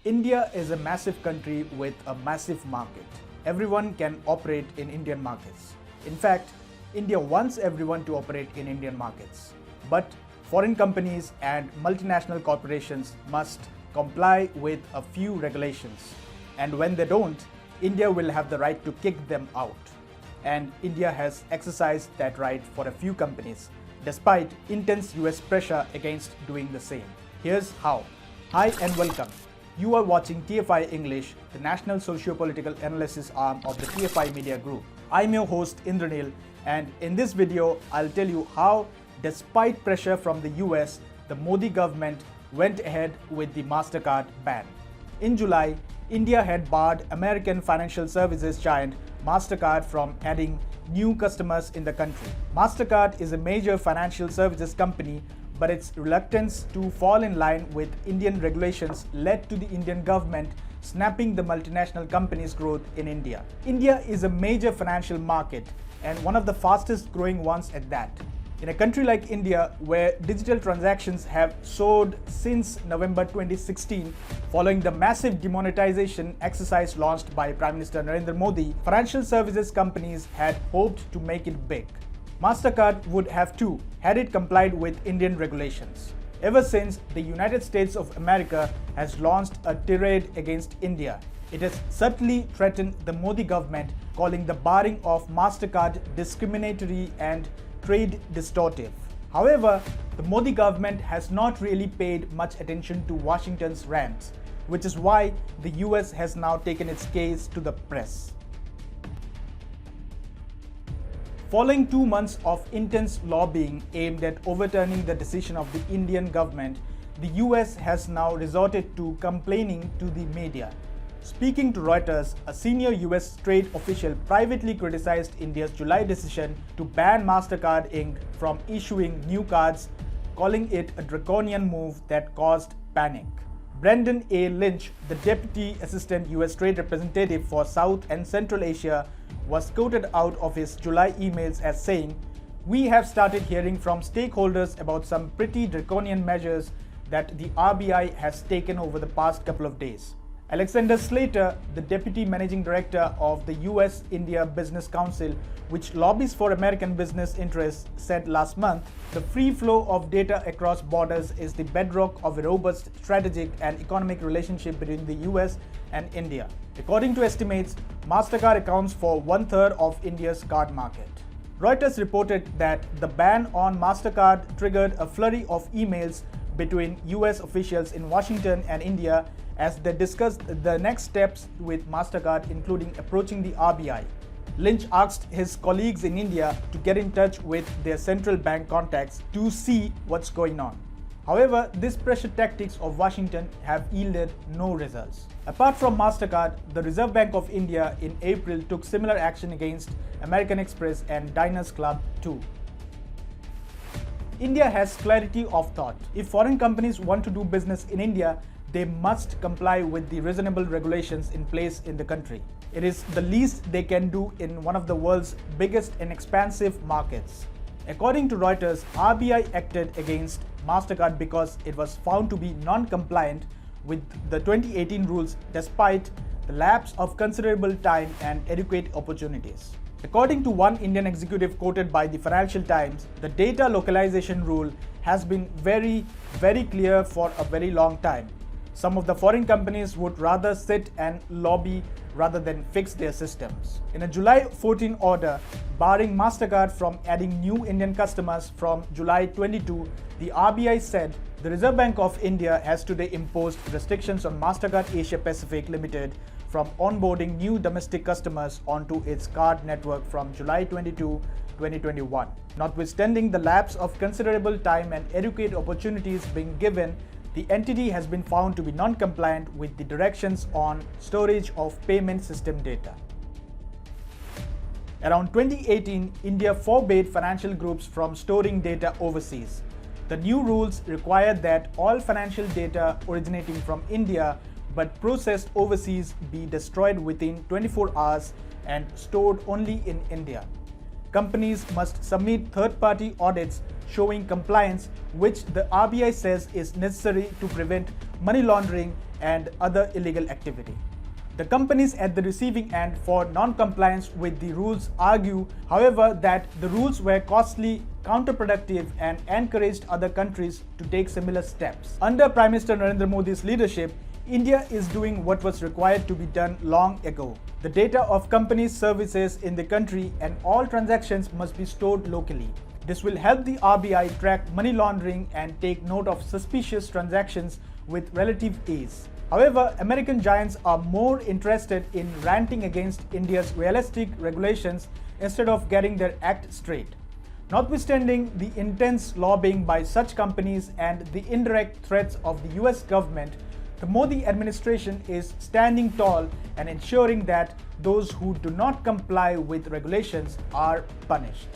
India is a massive country with a massive market. Everyone can operate in Indian markets. In fact, India wants everyone to operate in Indian markets. But foreign companies and multinational corporations must comply with a few regulations. And when they don't, India will have the right to kick them out. And India has exercised that right for a few companies, despite intense US pressure against doing the same. Here's how. Hi and welcome. You are watching TFI English, the national socio-political analysis arm of the TFI Media Group. I'm your host Indranil, and in this video, I'll tell you how, despite pressure from the US, the Modi government went ahead with the Mastercard ban. In July, India had barred American financial services giant Mastercard from adding new customers in the country. Mastercard is a major financial services company, but its reluctance to fall in line with Indian regulations led to the Indian government snapping the multinational company's growth in India. India is a major financial market and one of the fastest growing ones at that. In a country like India, where digital transactions have soared since November 2016, following the massive demonetisation exercise launched by Prime Minister Narendra Modi, financial services companies had hoped to make it big. Mastercard would have too, had it complied with Indian regulations. Ever since, the United States of America has launched a tirade against India. It has subtly threatened the Modi government, calling the barring of Mastercard discriminatory and trade distortive. However, the Modi government has not really paid much attention to Washington's rants, which is why the US has now taken its case to the press. Following 2 months of intense lobbying aimed at overturning the decision of the Indian government, the US has now resorted to complaining to the media. Speaking to Reuters, a senior US trade official privately criticized India's July decision to ban Mastercard Inc. from issuing new cards, calling it a draconian move that caused panic. Brendan A. Lynch, the Deputy Assistant US Trade Representative for South and Central Asia, was quoted out of his July emails as saying, "We have started hearing from stakeholders about some pretty draconian measures that the RBI has taken over the past couple of days." Alexander Slater, the Deputy Managing Director of the US-India Business Council, which lobbies for American business interests, said last month, "The free flow of data across borders is the bedrock of a robust strategic and economic relationship between the US and India." According to estimates, Mastercard accounts for 1/3 of India's card market. Reuters reported that the ban on Mastercard triggered a flurry of emails between US officials in Washington and India as they discussed the next steps with Mastercard, including approaching the RBI. Lynch asked his colleagues in India to get in touch with their central bank contacts to see what's going on. However, these pressure tactics of Washington have yielded no results. Apart from Mastercard, the Reserve Bank of India in April took similar action against American Express and Diners Club too. India has clarity of thought. If foreign companies want to do business in India, they must comply with the reasonable regulations in place in the country. It is the least they can do in one of the world's biggest and expansive markets. According to Reuters, RBI acted against Mastercard because it was found to be non-compliant with the 2018 rules despite the lapse of considerable time and adequate opportunities. According to one Indian executive quoted by the Financial Times, the data localization rule has been very clear for a very long time. Some of the foreign companies would rather sit and lobby rather than fix their systems. In a July 14 order barring Mastercard from adding new Indian customers from July 22, the RBI said the Reserve Bank of India has today imposed restrictions on Mastercard Asia Pacific Limited from onboarding new domestic customers onto its card network from July 22, 2021. Notwithstanding the lapse of considerable time and adequate opportunities being given, the entity has been found to be non-compliant with the directions on storage of payment system data. Around 2018, India forbade financial groups from storing data overseas. The new rules require that all financial data originating from India but processed overseas be destroyed within 24 hours and stored only in India. Companies must submit third-party audits showing compliance, which the RBI says is necessary to prevent money laundering and other illegal activity. The companies at the receiving end for non-compliance with the rules argue, however, that the rules were costly, counterproductive, and encouraged other countries to take similar steps. Under Prime Minister Narendra Modi's leadership, India is doing what was required to be done long ago. The data of companies' services in the country and all transactions must be stored locally. This will help the RBI track money laundering and take note of suspicious transactions with relative ease. However, American giants are more interested in ranting against India's realistic regulations instead of getting their act straight. Notwithstanding the intense lobbying by such companies and the indirect threats of the US government, the Modi administration is standing tall and ensuring that those who do not comply with regulations are punished.